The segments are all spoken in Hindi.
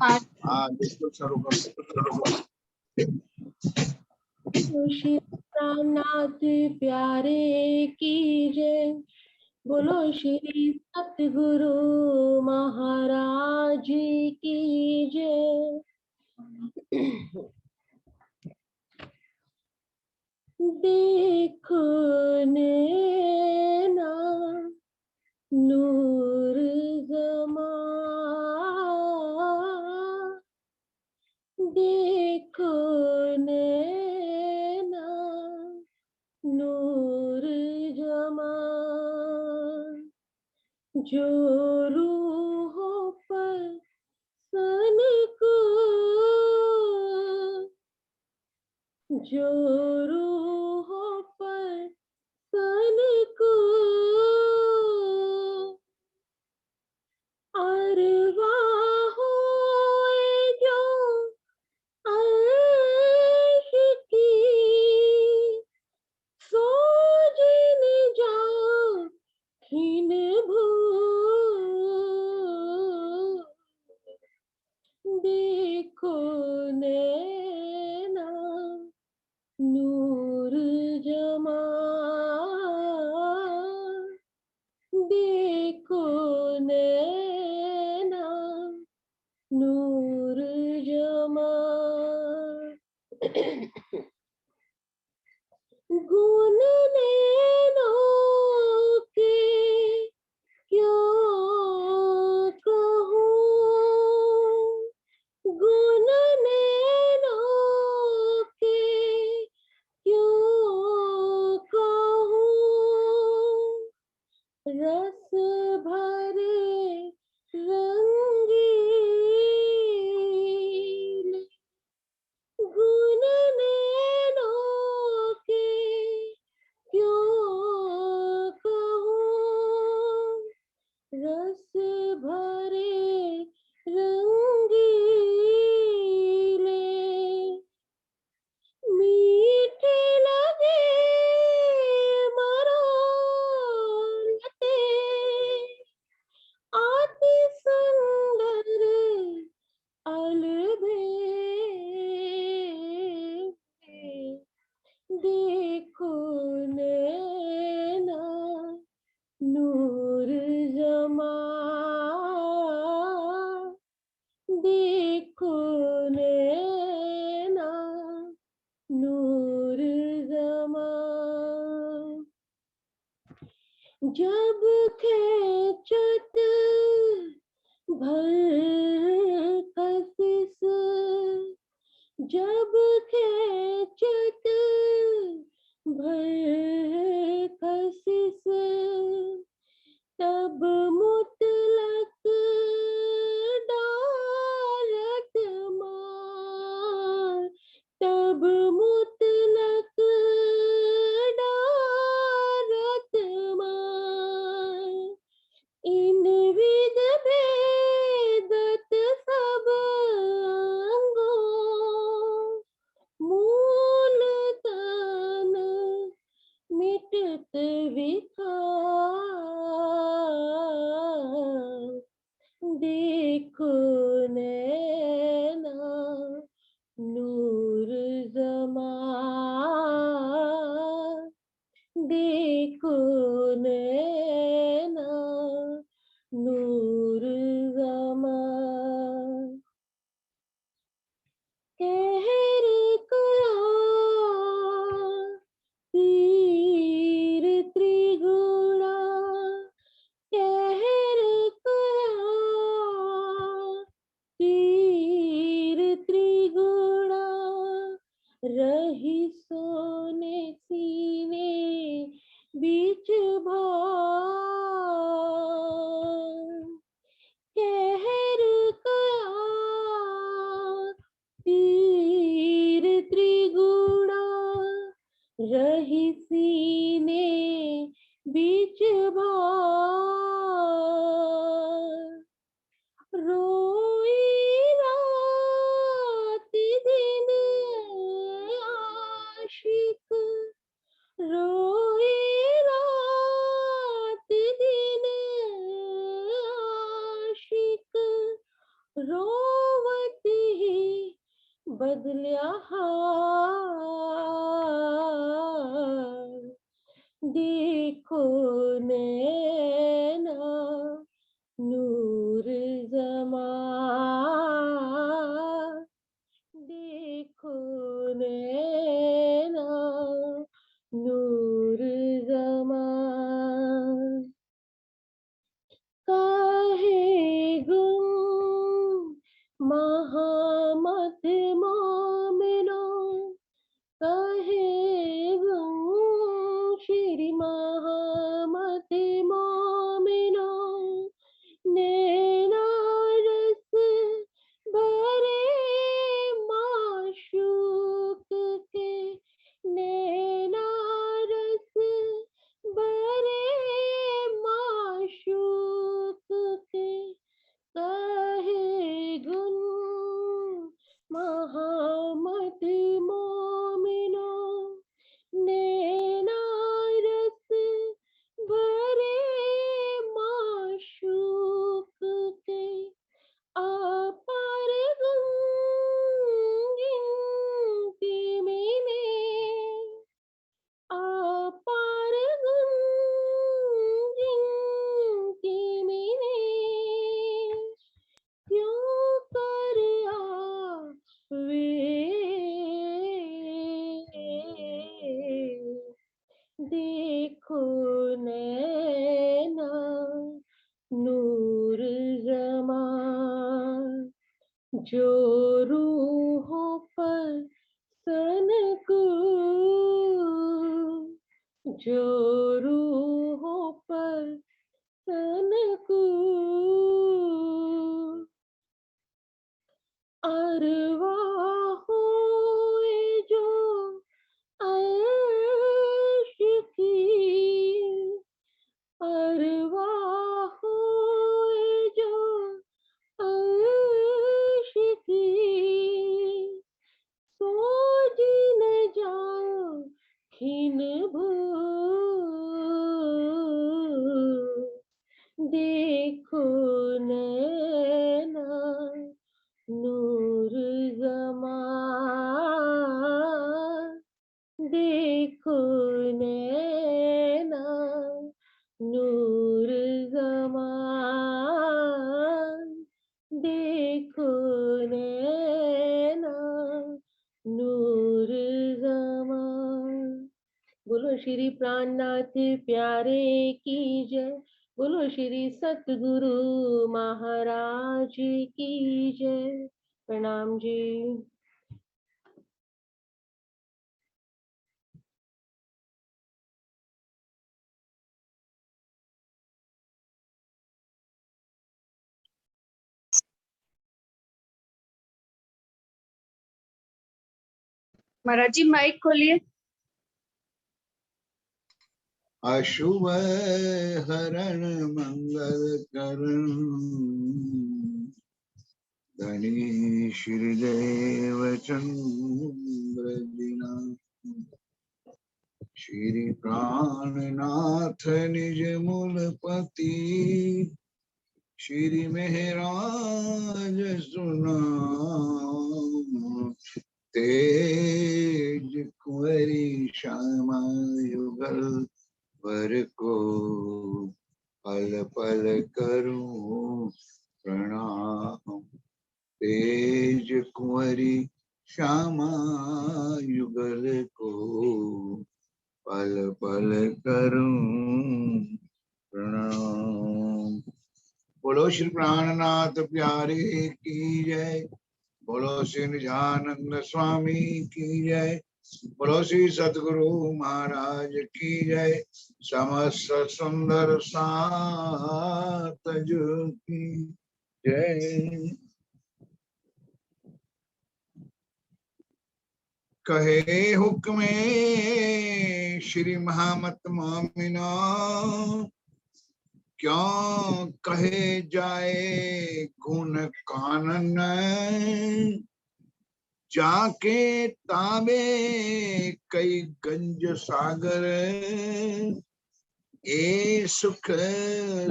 हाँ बिल्कुल शुरू करो। श्री रामनाथ प्यारे की जय। बोलो श्री सतगुरु महाराज की जय। देखो नैना नूर जमा, देखो नैना नूर जमा, जो रूहों पर सन को, जो रूहों पर सन को अरवाहों जो अर्श की सो जिन जाओ खिन भू, देखो नैना नूर जमा, देखो नैना नूर जमा। गुण नैनों के क्यों कहूँ, गुण नैनों के क्यों कहूँ, रस भरे रंगीन गुण नैनों के क्यों कहूँ, रस भरे रंगीले मीठे लगे मरोड़ते, अति सुंदर अलबेले, देखो नैना नूर जमा, देखो नैना नूर जमा, जब खेचत भर कशिश, जब खेचत भर कशिश, तब मुतलक डालत मार, तब मुतलक डालत मार, इन विध भेदत सब अंगों, मूल तन मिटत विकार, देखो नैना नूर जमा, देखो नैना नूर जमा, कहर करा पीर त्रिगुणा, कहर करा बदल्या हाल, देखो नैना नूर जमा, देखो नैना नूर जमा। काहे गुम महामत मोमिनो, काहे गुम श्री महामत मोमिनो, नैना रस भरे माशूक के, नैना रस भरे माशूक के, काहे गुन महामत मोमिनो, नैना रस भरे माशूक के, अपार गिनती में ने, अपार गिनती में ने, क्यों कर आवे, देखो नैना नूर जमा। जो रूहों पर सनकू, जो रूहों पर सनकू, अरवाहों जो अर्श की, अरवाहों जो अर्श की, सोज न जाओ खिन भूल, देखो नैना नूर जमा, देखो नैना नूर जमा, देखो नैना नूर जमा। बोलो श्री प्राणनाथ प्यारे की जय, बोलो श्री सतगुरु महाराज की जय। प्रणाम जी। महाराज जी माइक खोलिए। अशुभ हरण मंगल करण, धनी श्रीदेव चंद्र दिना, श्री प्राणनाथ निज मूलपति, श्री महराज सुनाम, तेज कुंवरी श्यामा युगल वर को, पल पल करूं प्रणाम, तेज कुंवरी श्यामा युगल को, पल पल करूं प्रणाम। बोलो श्री प्राणनाथ प्यारे की जय, बोलो श्री निजानंद स्वामी की जय, बोलो श्री सतगुरु महाराज की जय, समस्त सुंदर सात जो की जय। कहे हुक्मे श्री महामत मोमिनो, क्यों कहे जाए गुण कानन, जाके ताबे कई गंज सागर, ए सुख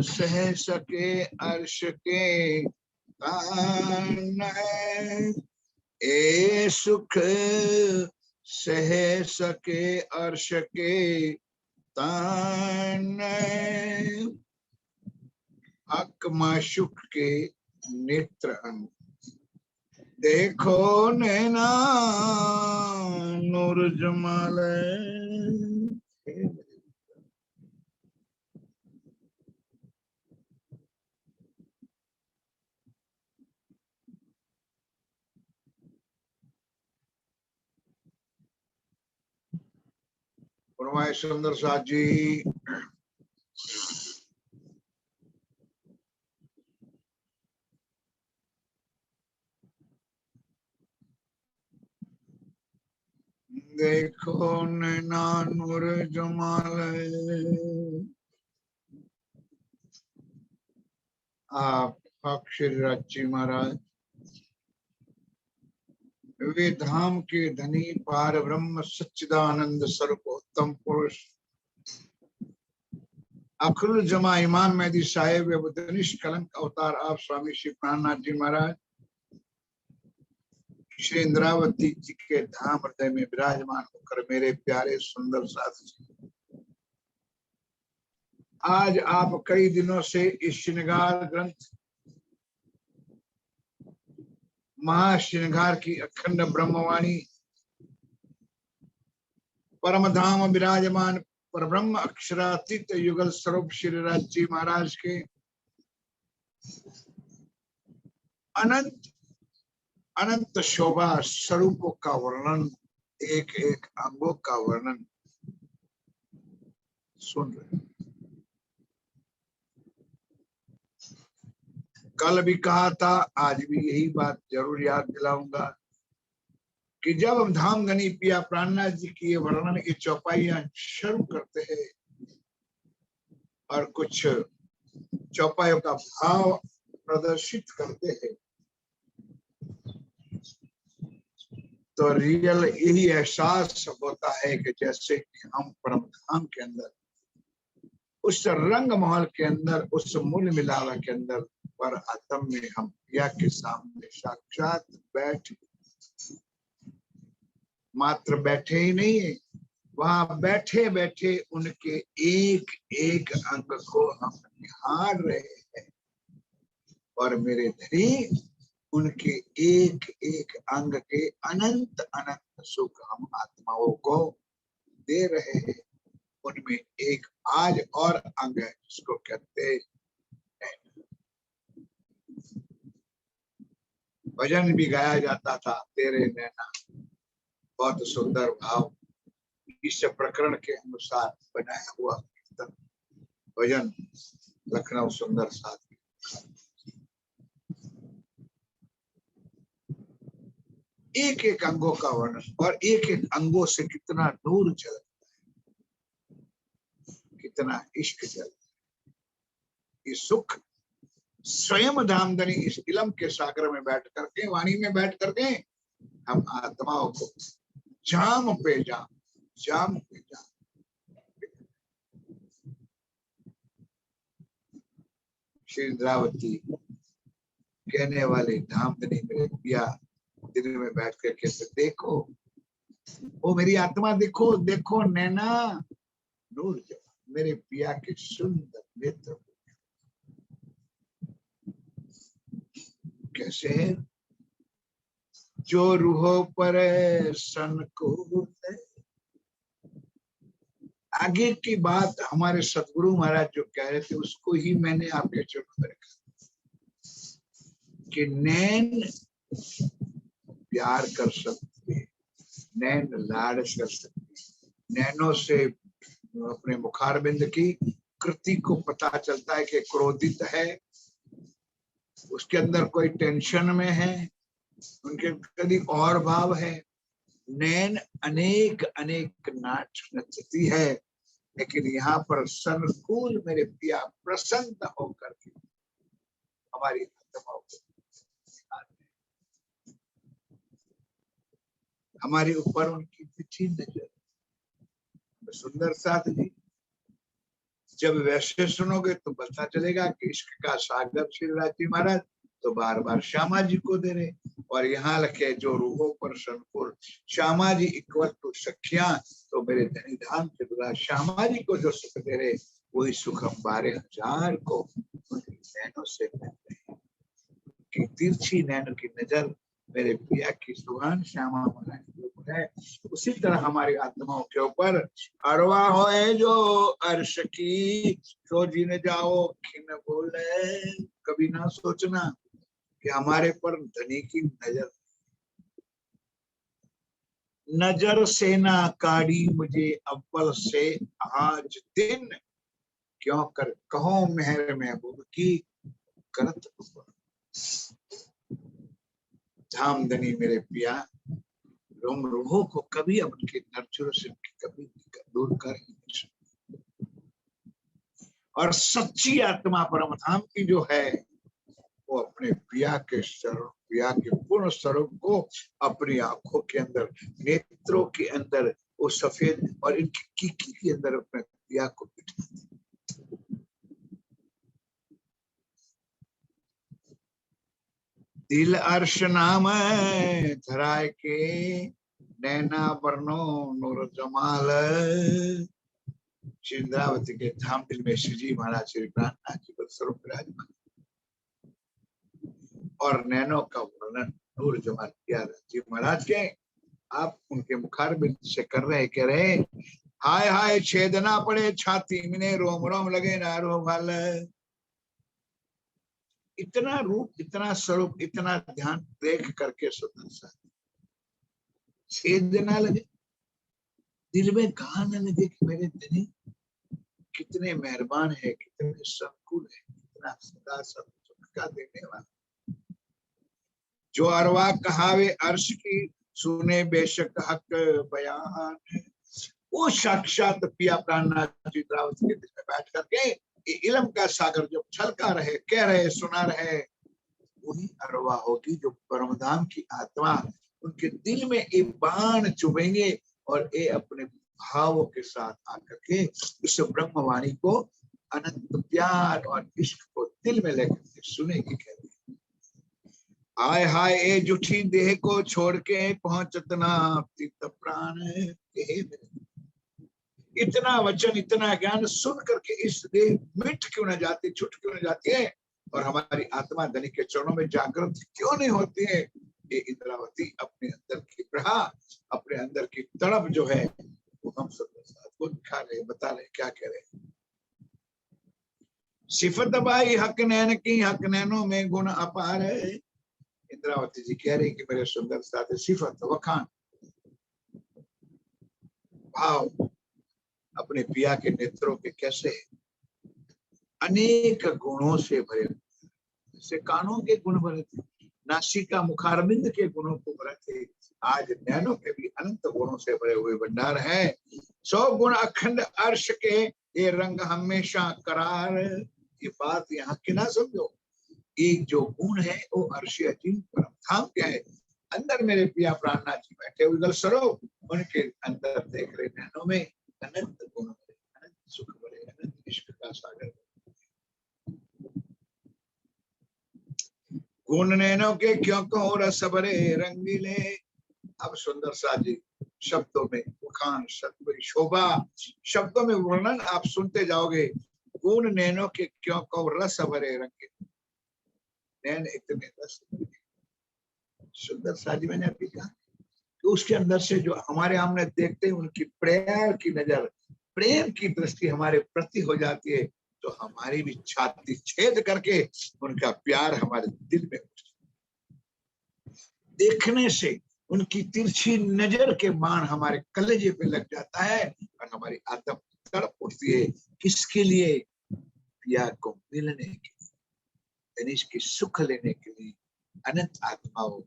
सह सके अर्श के तान, ए सुख सह सके अर्श के तान, हक माशुक के नेत्र अंग। देखो नैना नूर जमाल। फरमाए सुंदर साथ जी, देखो नैना नूर जमाल। आप अक्षर जी महाराज वे धाम के धनी पार ब्रह्म सच्चिदानंद स्वरूप उत्तम पुरुष अखिल जमा इमाम मेहदी साहेब निष्कलंक अवतार आप स्वामी श्री प्राणनाथ जी महाराज श्री इंद्रावती जी के धाम हृदय में विराजमान होकर मेरे प्यारे सुंदर साथी, आज आप कई दिनों से इस श्रृंगार ग्रंथ महाश्रृंगार की अखंड ब्रह्मवाणी परम धाम विराजमान पर ब्रह्म अक्षरातीत युगल स्वरूप श्री राज जी महाराज के अनंत अनंत शोभा स्वरूपों का वर्णन, एक एक अंगों का वर्णन सुन रहे। कल भी कहा था, आज भी यही बात जरूर याद दिलाऊंगा कि जब हम धाम गनी पिया प्राणनाथ जी की ये वर्णन की चौपाइयां शुरू करते हैं और कुछ चौपाइयों का भाव प्रदर्शित करते हैं, तो रियल यही एहसास होता है कि जैसे कि हम परम धाम के अंदर उस रंग महल के अंदर उस मूल मिलावा के अंदर पर आत्म में हम पिया के सामने साक्षात बैठ, मात्र बैठे ही नहीं है, वहां बैठे बैठे उनके एक एक अंग को हम निहार रहे हैं और मेरे धनी उनके एक एक अंग के अनंत अनंत सुख हम आत्माओं को दे रहे हैं। उनमें एक आज और अंग है जिसको कहते हैं, भजन भी गाया जाता था, तेरे नैना, बहुत सुंदर भाव इस प्रकरण के अनुसार बनाया हुआ कीर्तन भजन लखनऊ सुंदर साथ। एक एक अंगों का वर्णन और एक एक अंगों से कितना नूर चल, कितना इश्क चल, ये सुख स्वयं धामधनी इस इलम के सागर में बैठ करके, वाणी में बैठ करके हम आत्माओं को जाम पे जाम, जाम पे जाम। श्री इंद्रावती कहने वाले धामधनी मेरे पिया दिन में बैठ कर कहते, देखो ओ मेरी आत्मा, देखो देखो नैना नूर जमा, मेरे पिया के सुंदर नेत्र कैसे है, जो रूहों पर सनकूत। आगे की बात हमारे सतगुरु महाराज जो कह रहे थे उसको ही मैंने आपके चरणों में रखा कि नैन प्यार कर सकते, नैन लाड़ कर सकते, नैनों से अपने मुखारबिंद की कृति को पता चलता है कि क्रोधित है, उसके अंदर कोई टेंशन में है, उनके कभी और भाव है। नैन अनेक अनेक नाच नचती है, लेकिन यहाँ पर सनकूल मेरे पिया प्रसन्न होकर के हमारी आत्माओं को हमारे ऊपर उनकी तिथि नजर। सुंदर साथ जी, जब वैसे सुनोगे तो पता चलेगा कि इश्क का सागर श्री राज जी महाराज तो बार बार श्यामा जी को दे रहे। और यहाँ लिखे जो रूहों पर संकुल श्यामा जी इक्वल टू सखिया, तो मेरे धनी धाम के द्वारा श्यामा जी को जो सुख दे रहे वही सुख हम 12,000 को उनकी नैनों से मिलते हैं। कि तिरछी नैनों की नजर मेरे पिया की सुहान श्यामा महारानी के ऊपर है, उसी तरह हमारी आत्माओं के ऊपर अरवा होए जो अर्श की, तो जिन जाओ खिन बोले। कभी ना सोचना कि हमारे पर धनी की नजर से ना काढ़ी मुझे अव्वल से आज दिन, क्यों कर कहो मेहर महबूब की करत धामधनी मेरे पिया रोम रूहों को कभी अपने नर्चुर से कभी दूर कर ही नहीं सकते। और सच्ची आत्मा परम धाम की जो है वो अपने पिया के स्वरूप, पिया के पूर्ण स्वरूप को अपनी आंखों के अंदर, नेत्रों के अंदर, वो सफेद और इनकी कीकी के अंदर अपने पिया को बिठाते। दिल अर्श नाम धराए के नैना वर्णो नूर जमाल। श्री इंद्रावती के धाम दिल में श्री जी महाराज श्री प्राणनाथ जी पर स्वरूप विराजमान और नैनो का वर्णन नूर जमाल किया जी महाराज के। आप उनके मुखारबिंद से कर रहे, कह रहे हाय हाय छेदना पड़े छाती में, रोम रोम लगे ना रो भाल। इतना रूप, इतना स्वरूप, इतना ध्यान देख करके सुंदर सा छेद ना लगे, दिल में कहा न लगे कि मेरे धनी कितने मेहरबान है, कितने संकुल है, कितना सदा सब सुख का देने वाला। जो अरवा कहावे अर्श की, सुने बेशक हक बयान। वो साक्षात पिया प्राणनाथ जी इंद्रावती के दिल में बैठ करके इल्म का सागर जो छलका रहे, कह रहे, सुना रहे, वही अरवा होगी जो परमधाम की आत्मा उनके दिल में एक बाण चुभेंगे और ये अपने भावों के साथ आकर के उस ब्रह्मवाणी को अनंत प्यार और इश्क को दिल में लेकर के सुनेगी। कहते हाय हाय ए जुठी देह को छोड़ के पहुंचत ना तीत प्राण। इतना वचन, इतना ज्ञान सुन करके इस देह मिट क्यों न जाती, छूट क्यों न जाती है और हमारी आत्मा धनी के चरणों में जागृत क्यों नहीं होती है। ये इंद्रावती अपने अंदर की प्रहा, अपने अंदर की तड़प जो है वो हम सब साथ को दिखा रहे, बता रहे, क्या कह रहे। सिफत बाई हक नैन की, हक नैनों में गुण अपार है। इंद्रावती जी कह रही कि मेरे सुंदर साथ सिफत वखान भाव अपने पिया के नेत्रों के कैसे अनेक गुणों से भरे, जैसे कानों के गुण भरे थे, नासिका मुखारबिंद के गुणों को भरे थे, आज नैनों के भी अनंत गुणों से भरे हुए भंडार है। 100 गुण अखंड अर्श के, ये रंग हमेशा करार। ये बात यहाँ की ना समझो, एक जो गुण है वो अर्श अजीम परम धाम क्या है, अंदर मेरे पिया प्राणनाथ जी बैठे हुए स्वरूप, उनके अंदर देख रहे नैनों में अनंत गुण भरे, अनंत सुख भरे, अनंत इश्क का सागर। गुण नैनों के क्यों कहो रस भरे रंगीले। अब सुंदर सा जी शब्दों में मुखान, शब्द में शोभा, शब्दों में वर्णन आप सुनते जाओगे। गुण नैनों के क्यों कहो रस भरे रंगीले, नैन इतने रस भरे। सुंदर सा जी मैंने अभी कहा तो उसके अंदर से जो हमारे सामने देखते हैं उनकी प्रेम की नजर, प्रेम की दृष्टि हमारे प्रति हो जाती है, तो हमारी भी छाती छेद करके उनका प्यार हमारे दिल में देखने से उनकी तिरछी नजर के बाण हमारे कलेजे पे लग जाता है और हमारी आत्मा तड़प उठती है। किसके लिए? पिया को मिलने के लिए, तनिष्क की सुख लेने के लिए अनंत आत्माओं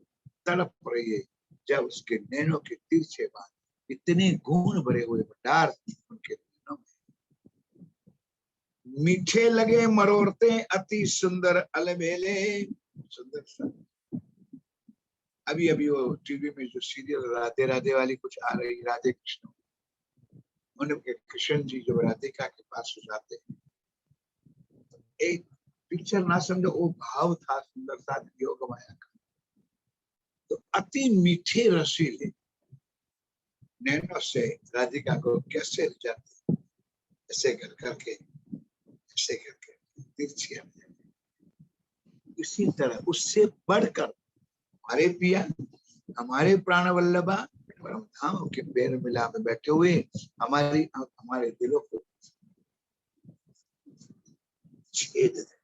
तड़प रही है। जब उसके नैनों के तिरछे बाण, इतने गुण भरे हुए भंडार उनके नैनों में, मीठे लगे मरोड़ते अति सुंदर अलबेले। सुंदर सा अभी अभी वो टीवी में जो सीरियल राधे राधे वाली कुछ आ रही, राधे कृष्ण, उनके कृष्ण जी जो राधिका के पास हो जाते हैं, एक पिक्चर ना समझो, वो भाव था सुंदरता योग माया का। तो अति मीठे रसीले नैनों से राधिका को कैसे जाते, ऐसे कर करके, ऐसे करके तिरछी। इसी तरह उससे बढ़कर हमारे पिया, हमारे प्राण वल्लभा धाम के पैर मिला में बैठे हुए हमारे दिलों को छेद दे,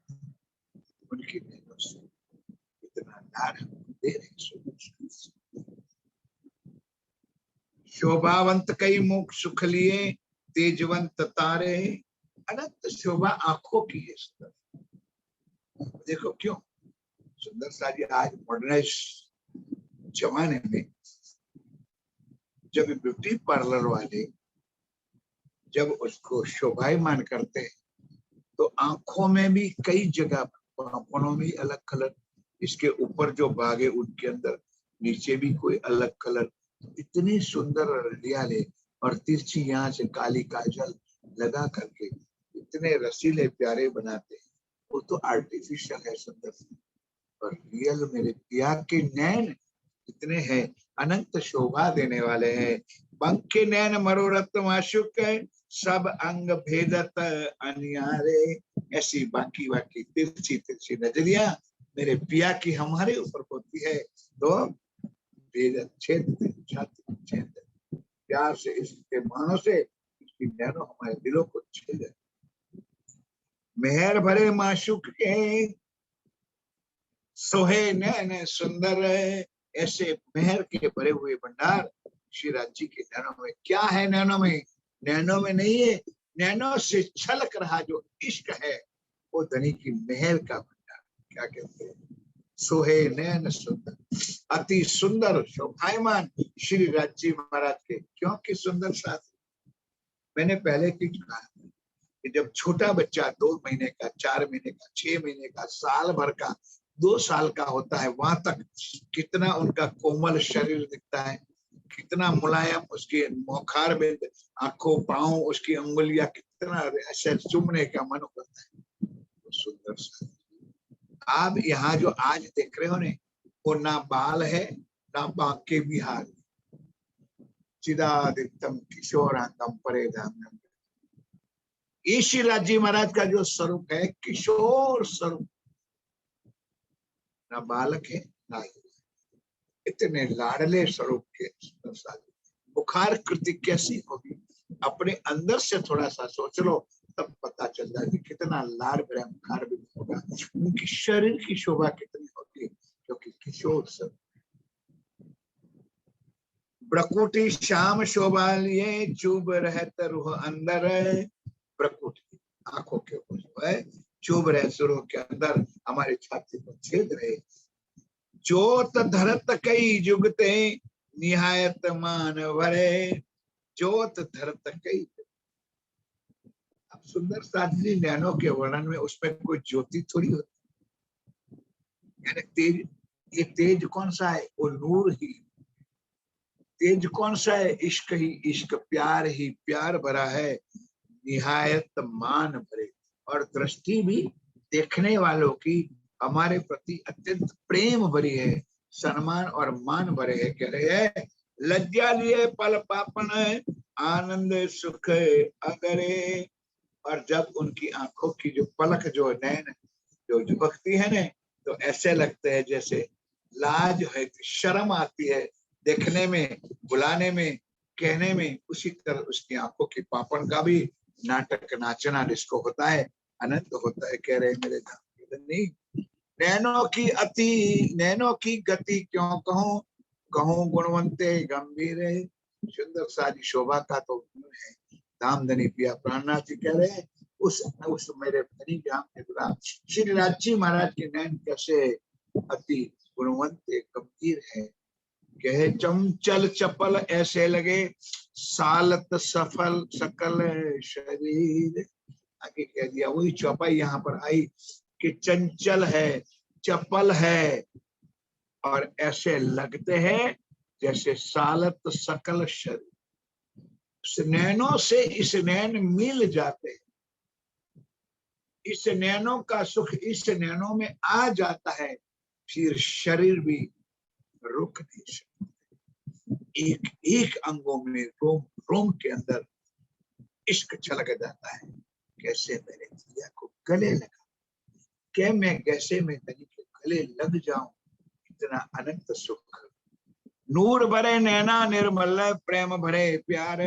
उनकी नैनों से इतना लाड दे रहे। शोभावंत कई मुख सुख लिए, तेजवंत तारे, अनंत शोभा आंखों की है सुंदर। देखो क्यों सुंदर साजी आज मॉडर्नाइज जमाने में जब ब्यूटी पार्लर वाले जब उसको शोभायमान करते हैं, तो आंखों में भी कई जगह, आंखों में अलग कलर, इसके ऊपर जो भाग है उनके अंदर, नीचे भी कोई अलग कलर, इतनी सुंदर रलियाले और तिरछी यहाँ से काली काजल लगा करके इतने रसीले प्यारे बनाते हैं। वो तो आर्टिफिशियल है सुंदर, और रियल मेरे पिया के नैन इतने हैं, अनंत शोभा देने वाले हैं। पंखे नैन मरोरत माशुक, सब अंग भेदत अनियारे। ऐसी बाकी बाकी तिरछी तिरछी नजरिया मेरे पिया की हमारे ऊपर होती है, तो भेदत छेद छेद प्यार से, इसके मानों से इसकी नैनों हमारे दिलों को छेद। मेहर भरे माशुक के सोहे नैन सुंदर, ऐसे मेहर के भरे हुए भंडार श्री राज जी के नैनों में। क्या है नैनों में? नैनों में नहीं है, नैनों से छलक रहा जो इश्क है, वो धनी की मेहर का भंडार। क्या कहते हैं? सोहे नैन सुंदर, अति सुंदर शोभायमान श्री राज जी महाराज के। क्योंकि सुंदर साथी, मैंने पहले की कहा कि जब छोटा बच्चा 2 महीने का, 4 महीने का, 6 महीने का, साल भर का, 2 साल का होता है, वहां तक कितना उनका कोमल शरीर दिखता है, कितना मुलायम उसके मोखार में, आंखों पांव, उसकी अंगुलियां, कितना ऐसे चूमने का मन होता है। तो सुंदर सा आप यहाँ जो आज देख रहे हो ने, वो ना बाल है ना बांके बिहार, चिदादित्यम किशोरांगम परेधांगम। श्री राज जी महाराज का जो स्वरूप है, किशोर स्वरूप, ना बालक है ना, इतने लाडले स्वरूप के। बुखार कृति कैसी होगी, अपने अंदर से थोड़ा सा सोच लो, तब पता चल जाएगी कितना लाड भरा बुखार भी होगा। उनकी शरीर की शोभा कितनी होगी, क्योंकि किशोर स्वरूप। प्रकुटी श्याम शोभा लिए, चुभ रहत रूह अंदर। प्रकुटी आंखों के ऊपर जो है, चुभ रहे सुरों के अंदर, हमारे छाती को छेद रहे। जोत धरत कई जुगते, निहायत मान भरे। जोत धरत कई, अब सुंदर साधनी नैनों के वर्णन में उसमें कोई ज्योति थोड़ी होती, यानी तेज, ये तेज कौन सा है? वो नूर ही। तेज कौन सा है? इश्क ही इश्क, प्यार ही प्यार भरा है, निहायत मान भरे। और दृष्टि भी देखने वालों की हमारे प्रति अत्यंत प्रेम भरी है, सम्मान और मान भरे है। कह रहे हैं, लज्जा लिए पल पापन, आनंद सुख अगरे। और जब उनकी आंखों की जो पलक, जो नैन जो झपकती है ना, तो ऐसे लगते हैं जैसे लाज है, शर्म आती है देखने में, बुलाने में, कहने में। उसी तरह उसकी आंखों की पापन का भी नाटक, नाचना जिसको होता है, अनंत होता है। कह रहे मेरे नहीं, नैनों की अति, नैनों की गति क्यों कहूं, कहूं गुणवंते गंभीर। सुंदर सारी शोभा का तो है। धामधनी पिया प्राणनाथ जी कह रहे हैं, उस मेरे धनी धाम के द्वारा श्री राज जी महाराज के नैन कैसे अति गुणवंते गंभीर है। कहे चंचल चपल ऐसे लगे, सालत सफल सकल शरीर। आगे कह दिया, वही चौपाई यहाँ पर आई कि चंचल है, चपल है, और ऐसे लगते हैं जैसे सालत सकल शरीर। इस नैनों से इस नैन मिल जाते हैं। इस नैनों का सुख इस नैनों में आ जाता है, फिर शरीर भी रुक नहीं सकता। एक एक अंगों में रोम रोम के अंदर इश्क छलक जाता है। कैसे मेरे पिया को गले लगा, क्या मैं कैसे मैं तनी के गले लग जाऊं, इतना अनंत सुख। नूर भरे नैना निर्मल प्रेम भरे प्यार,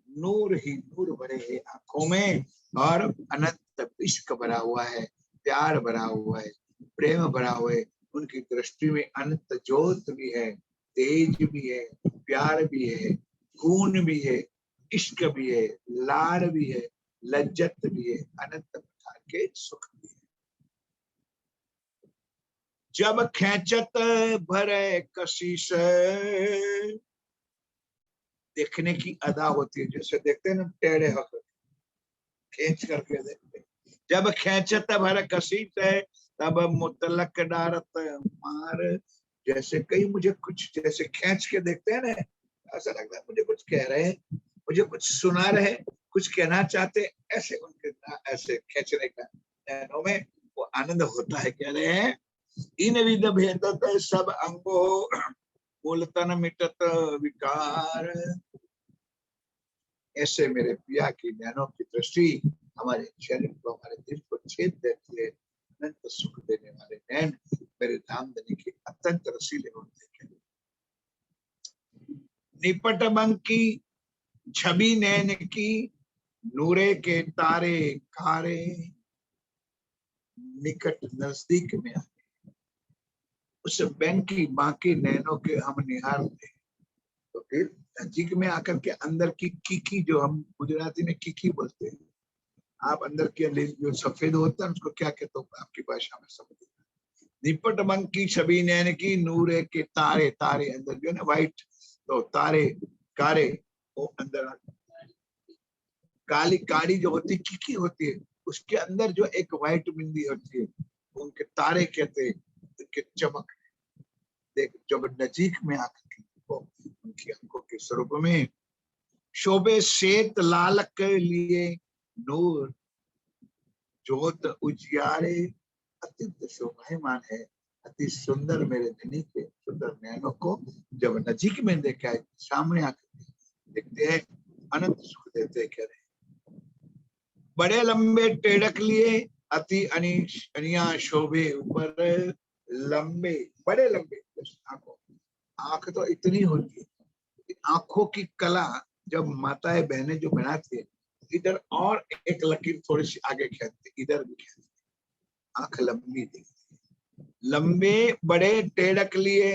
नूर ही नूर भरे है आंखों में, और अनंत इश्क भरा हुआ है, प्यार भरा हुआ है, प्रेम भरा हुआ है। उनकी दृष्टि में अनंत ज्योत भी है, तेज भी है, प्यार भी है, खून भी है, इश्क भी है, लाड़ भी है, लज्जत भी है, अनंत प्रकार के सुख भी है। जब खेचत भरे कशिश, देखने की अदा होती है, जैसे देखते हैं ना टेढ़े होकर खींच करके देखते हैं। जब खेचत भर कशिश है, तब मुतलक डारत मार। जैसे कई मुझे कुछ जैसे खींच के देखते हैं ना, ऐसा लगता है मुझे कुछ कह रहे हैं, मुझे कुछ सुना रहे, कुछ कहना चाहते, ऐसे उनके ऐसे खींचने का नैनों में वो आनंद होता है। कह रहे हैं इन विध भेदत सब अंगो, मूलतन मिटत विकार। ऐसे मेरे पिया की नैनों की दृष्टि हमारे शरीर को, हमारे दिल को छेद देती है। अनंत सुख देने वाले नैन मेरे धाम देने के अत्यंत रसीले होते हैं। निपट बंकी छवि नैन की, नूरे के तारे कारे, निकट नजदीक में आके उस बैंकी बाकी नैनों के हम निहारते हैं, तो फिर नजदीक में आकर के अंदर की कीकी, जो हम गुजराती में कीकी बोलते हैं, आप अंदर के जो सफेद होता है उसको क्या कहते हो आपकी भाषा में समझ। निपट बंकी छवि नैन की, नूरे के तारे, तारे अंदर जो है ना व्हाइट, तो तारे कारे, वो अंदर काली काली जो होती कीकी होती है, उसके अंदर जो एक व्हाइट बिंदी होती है, उनके तारे कहते हैं। उनके चमक देख जब नजीक में आकर के उनकी आंखों के स्वरूप में शोभे श्वेत लालक लिए नूर, ज्योत उजियारे, अत्यंत शोभायमान है। अति सुंदर मेरे धनी के सुंदर नैनों को जब नजीक में देखा है, सामने आकर देखते हैं, अनंत सुख देते हैं। कह रहे बड़े लंबे टेढ़क लिए अति अनिया शोभे ऊपर, लंबे बड़े लंबे आंखों, आंख तो इतनी होती है, आंखों की कला जब माताएं बहनें जो बनाती है, इधर और एक लकीर थोड़ी सी आगे खींचती, इधर भी खींचती, आंख लंबी दिखती है। लंबे बड़े टेढ़क लिए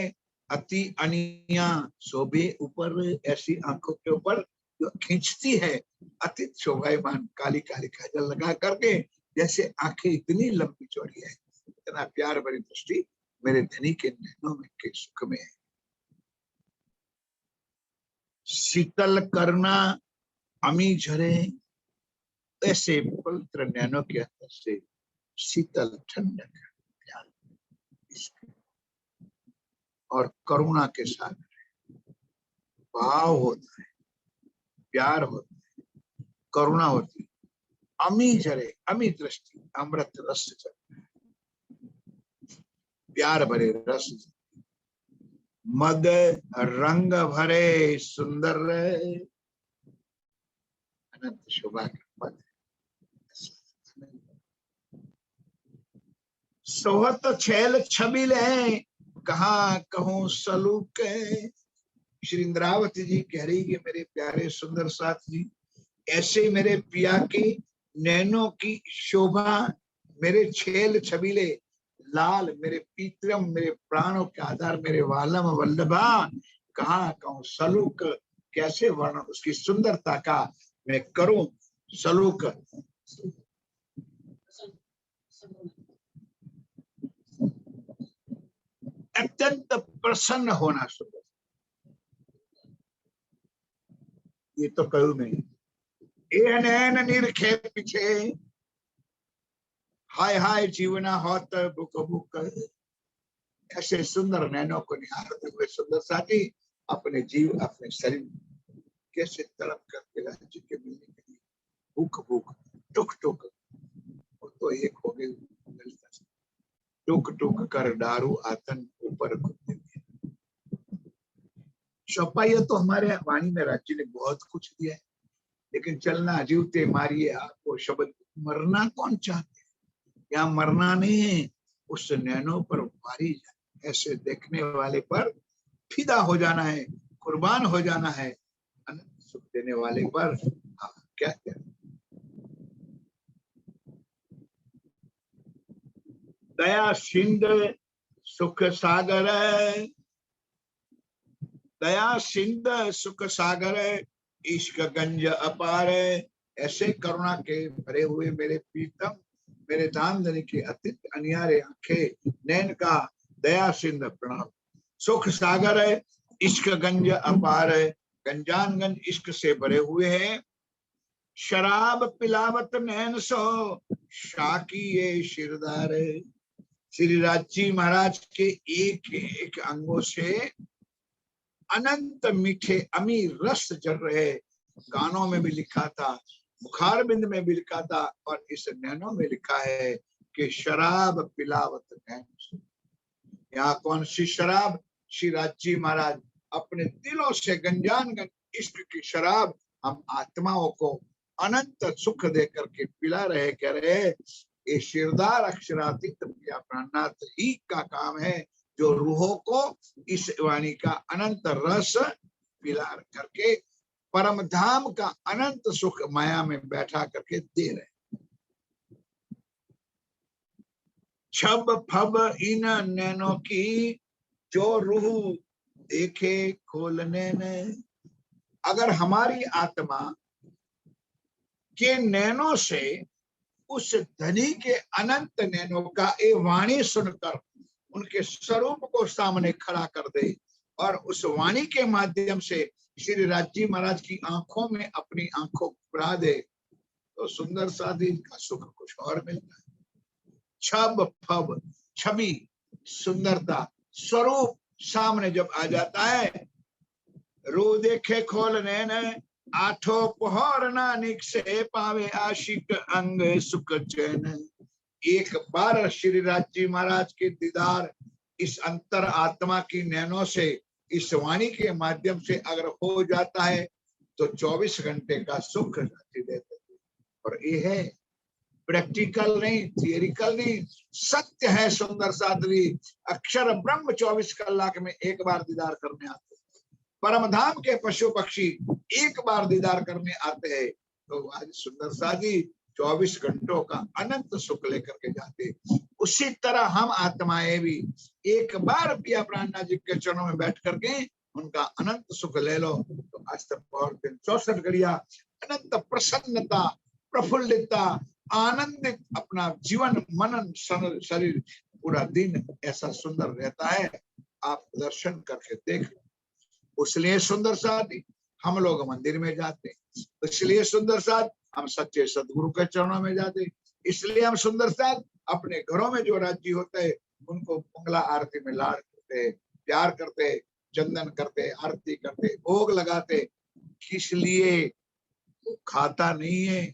अति अनिया शोभे ऊपर, ऐसी आंखों के ऊपर जो खींचती है, अति शोभायमान काली काली काजल लगा करके, जैसे आंखें इतनी लंबी चौड़ी है। इतना प्यार भरी दृष्टि मेरे धनी के नैनों में के सुख में है। शीतल करुणा अमी झरे, ऐसे पवित्र नैनों के अंदर से शीतल ठंडक और करुणा के साथ भाव होता है, प्यार होता है, करुणा होती है। अमी झरे, अमी दृष्टि, अमृत रस चलता है, प्यार भरे रस, मद रंग भरे सुंदर, अनंत शोभा का पद। सोहत छैल छबिल है, कहाँ कहूं सलूक। श्री इंद्रावती जी कह रही कि मेरे प्यारे सुंदर साथ जी, ऐसे मेरे पिया की नैनों की शोभा, मेरे छेल छबीले लाल, मेरे पीतरम, मेरे प्राणों के आधार, मेरे वालम वल्लभा, कहाँ कहूं सलूक, कैसे वर्णन उसकी सुंदरता का मैं करूं सलूक। अत्यंत प्रसन्न होना सुंदर, ये तो कहूं नहीं। ए नैन निरखे पीछे, हाय हाय जीवना होत बुक बुक। ऐसे सुंदर नैनों को निहारते हुए सुंदर साथी अपने जीव अपने शरीर कैसे तड़प करके राज्य के मिलने के लिए भूख भूख टुक टुक तो एक हो गए, टुक टुक कर डारू आतन ऊपर कुत्ते। चौपाइया तो हमारे वाणी में राज्य ने बहुत कुछ दिया है, लेकिन चलना जीवते मारिए आपको शब्द, मरना कौन चाहते, यहाँ मरना नहीं है, उस नैनों पर मारी जाए, ऐसे देखने वाले पर फिदा हो जाना है, कुर्बान हो जाना है, अनंत सुख देने वाले पर क्या क्या। दया सिंध सुख सागर, दया सिंध सुख सागर, इश्क गंज अपार। ऐसे करुणा के भरे हुए मेरे प्रीतम, मेरे दान देने के अतिथि अनियारे आंखें, नैन का दया सिंध प्रणाम। सुख सागर है, इश्क गंज अपार है, गंजान गंज इश्क से भरे हुए हैं। शराब पिलावत नैन सो शाकी ये शिरदार है। श्री राजी महाराज के एक एक अंगों से अनंत मीठे अमीर रस जल रहे। गानों में भी लिखा था, मुखार बिंद में भी लिखा था, और इस नैनों में लिखा है कि शराब पिलावत नैन सो। यहाँ कौन सी शराब? श्री राजी महाराज अपने दिलों से गंजान गंज इश्क की शराब हम आत्माओं को अनंत सुख दे करके पिला रहे, कह रहे ये शिरदार अक्षरातीत प्रिया प्राणनाथ ही का काम है, जो रूहों को इस वाणी का अनंत रस पिला करके परम धाम का अनंत सुख माया में बैठा करके दे रहे। छब फब इन नैनों की जो रूह देखे खोलने ने। अगर हमारी आत्मा के नैनों से उस धनी के अनंत नैनों का ये वाणी सुनकर उनके स्वरूप को सामने खड़ा कर दे, और उस वाणी के माध्यम से श्री राजी महाराज की आंखों में अपनी आंखों को बुरा दे, तो सुंदर साधी का सुख कुछ और मिलता है। छब फब, छवि सुंदरता स्वरूप सामने जब आ जाता है, रू देखे खोल नैन, आठों पहर नानिक से पावे आशिक अंग सुख चैन। एक बार श्री राजी महाराज के दीदार इस अंतर आत्मा की नैनों से इस वाणी के माध्यम से अगर हो जाता है तो 24 घंटे का सुख राजी देते हैं। और ये है प्रैक्टिकल नहीं, थियरिकल नहीं, सत्य है। सुंदर साध्वी अक्षर ब्रह्म 24 कलाक में एक बार दीदार करने आते हैं। परम धाम के पशु पक्षी एक बार दीदार करने आते हैं, तो आज सुंदर साधी 24 घंटों का अनंत सुख लेकर के जाते। उसी तरह हम आत्माएं भी एक बार पिया प्राणनाथ जी के चरणों में बैठ करके उनका अनंत सुख ले लो, तो आज तक बहुत दिन 64 घड़िया अनंत प्रसन्नता, प्रफुल्लितता, आनंदित अपना जीवन मनन शरीर पूरा दिन ऐसा सुंदर रहता है। आप दर्शन करके देख। उसलिए सुंदर साथ हम लोग मंदिर में जाते, इसलिए सुंदर साथ हम सच्चे सदगुरु के चरणों में जाते, इसलिए हम सुंदर साथ अपने घरों में जो राजी होते हैं उनको मंगला आरती में लाड करते, प्यार करते, चंदन करते, आरती करते, भोग लगाते। किस लिए? वो खाता नहीं है,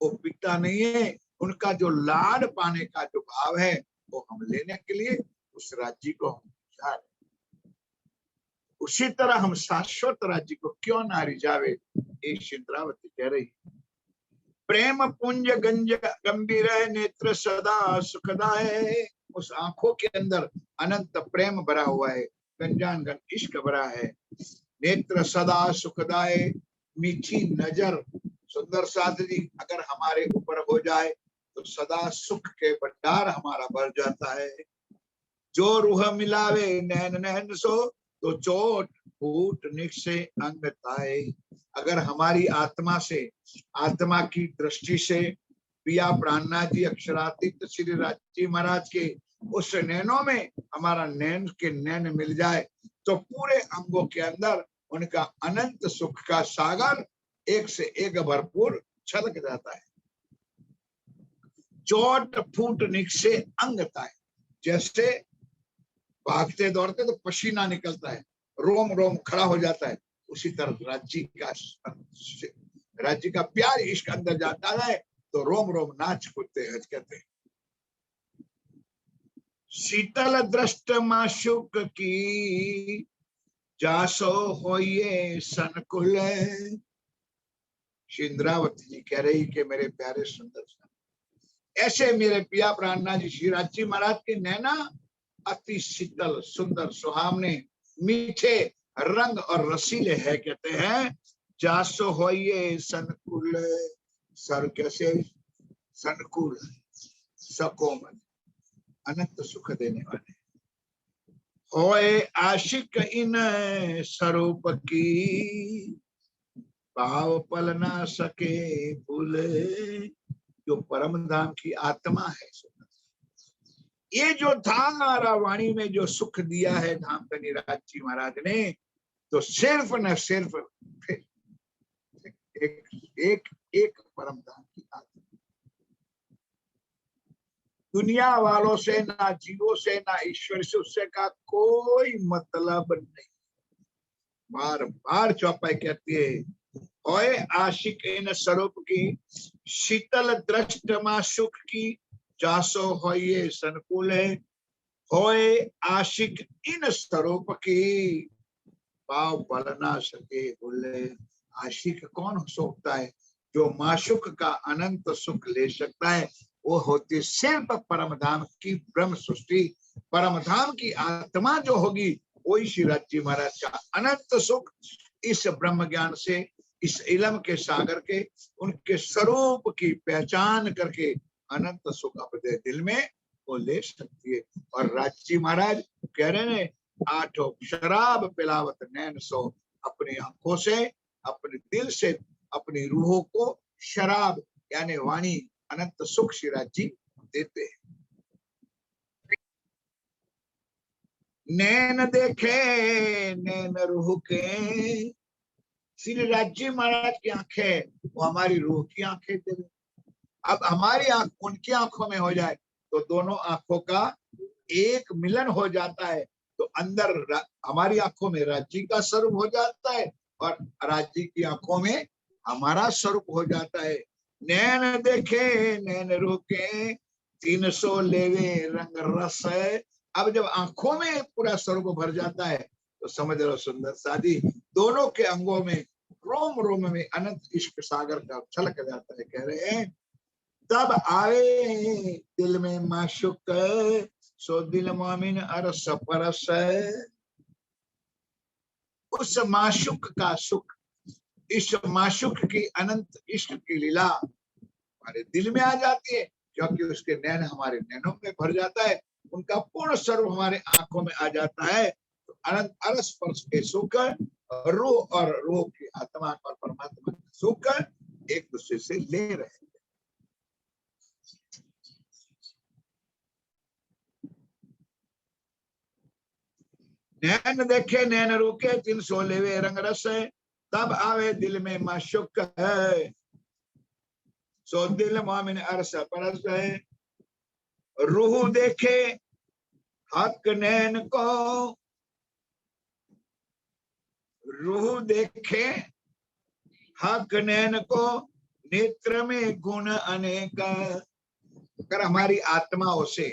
वो पीता नहीं है, उनका जो लाड पाने का जो भाव है वो हम लेने के लिए उस राज्य को हम जा रहे। उसी तरह हम शाश्वत राज्य को क्यों ना रिझावे, ये शिद्रावती कह रही। प्रेम पुंज गंज गंभीर है, नेत्र सदा सुखदाय। उस आंखों के अंदर अनंत प्रेम भरा हुआ है, गंजान गंज इश्क भरा है। नेत्र सदा सुखदाय, मीठी नजर सुंदर साधनी अगर हमारे ऊपर हो जाए तो सदा सुख के भंडार हमारा भर जाता है। जो रूह मिलावे नैन नैन सो, तो चोट फूट निकसे अंग ताए। अगर हमारी आत्मा से, आत्मा की दृष्टि से पिया प्राणनाथ जी अक्षरातीत श्री राजी महाराज के उस नैनों में हमारा नैन के नैन मिल जाए, तो पूरे अंगों के अंदर उनका अनंत सुख का सागर एक से एक भरपूर छलक जाता है। चोट फूट निकसे अंग ताए, जैसे भागते दौड़ते तो पसीना निकलता है, रोम रोम खड़ा हो जाता है, उसी तरह राज्य का प्यार इश्क अंदर जाता है तो रोम रोम नाच कूदते हैं। कहते शीतल दृष्ट माशुक की जासो होइए सनकुल। इंद्रावती जी कह रही कि मेरे प्यारे सुंदर ऐसे मेरे पिया प्राणनाथ जी श्री राज जी महाराज के नैना अति शीतल सुंदर सुहावने मीठे रंग और रसीले है। कहते हैं जासो होइए सनकुल, सर कैसे सनकुल सकोमल अनंत सुख देने वाले। होए आशिक इन स्वरूप की भाव पल ना सके भूले। जो परम धाम की आत्मा है, ये जो धारा वाणी में जो सुख दिया है धाम कनी राज जी महाराज ने, तो सिर्फ न सिर्फ एक एक परम धाम की आत्मा। दुनिया वालों से ना जीवों से ना ईश्वर से उससे का कोई मतलब नहीं। बार बार चौपाई कहती है ओए आशिक इन स्वरूप की शीतल दृष्ट मा सुख की जासो होइए सनकुले। होए आशिक इन स्वरूप की पाव पल ना सके भूले। आशिक कौन हो सकता है? जो माशुक का अनंत सुख ले सकता है वो होती सिर्फ परम धाम की ब्रह्म सृष्टि। परम धाम की आत्मा जो होगी वही श्री राज जी महाराज का अनंत सुख इस ब्रह्म ज्ञान से, इस इलम के सागर के उनके स्वरूप की पहचान करके अनंत सुख अपने दिल में वो ले सकती है। और राज जी महाराज कह रहे हैं आठों शराब पिलावत नैन सो, अपनी आंखों से अपने दिल से अपनी रूहों को शराब यानी वाणी अनंत सुख शिराज जी देते हैं। नैन देखे नैन रूह के, श्री राज जी महाराज की आंखें वो हमारी रूह की आंखें दे। अब हमारी आंख उनकी आंखों में हो जाए तो दोनों आंखों का एक मिलन हो जाता है, तो अंदर हमारी आंखों में राज जी का स्वरूप हो जाता है और राज जी की आंखों में हमारा स्वरूप हो जाता है। नैन देखे नैन रुके 300 लेवे रंग रस है। अब जब आंखों में पूरा स्वरूप भर जाता है तो समझ लो सुंदर शादी दोनों के अंगों में रोम रोम में अनंत इश्क सागर का छलक जाता है। कह रहे हैं तब आवे दिल में माशुक सो दिल मोमिन अरस परस। उस माशुक का सुख, इस माशुक की अनंत इश्क की लीला हमारे दिल में आ जाती है क्योंकि उसके नैन हमारे नैनों में भर जाता है, उनका पूर्ण स्वरूप हमारे आंखों में आ जाता है। तो अनंत अरस परस के सुख रूह और रूह की आत्मा और परमात्मा का सुख एक दूसरे से ले रहे हैं। नैन देखे नैन रुके 300 लेवे रंग रस है। तब आवे दिल में माशुक है सो दिल मोमिन अरस परस है। रूह देखे हक नैन को, रूह देखे हक नैन को नेत्र में गुण अनेक। अगर हमारी आत्माओं से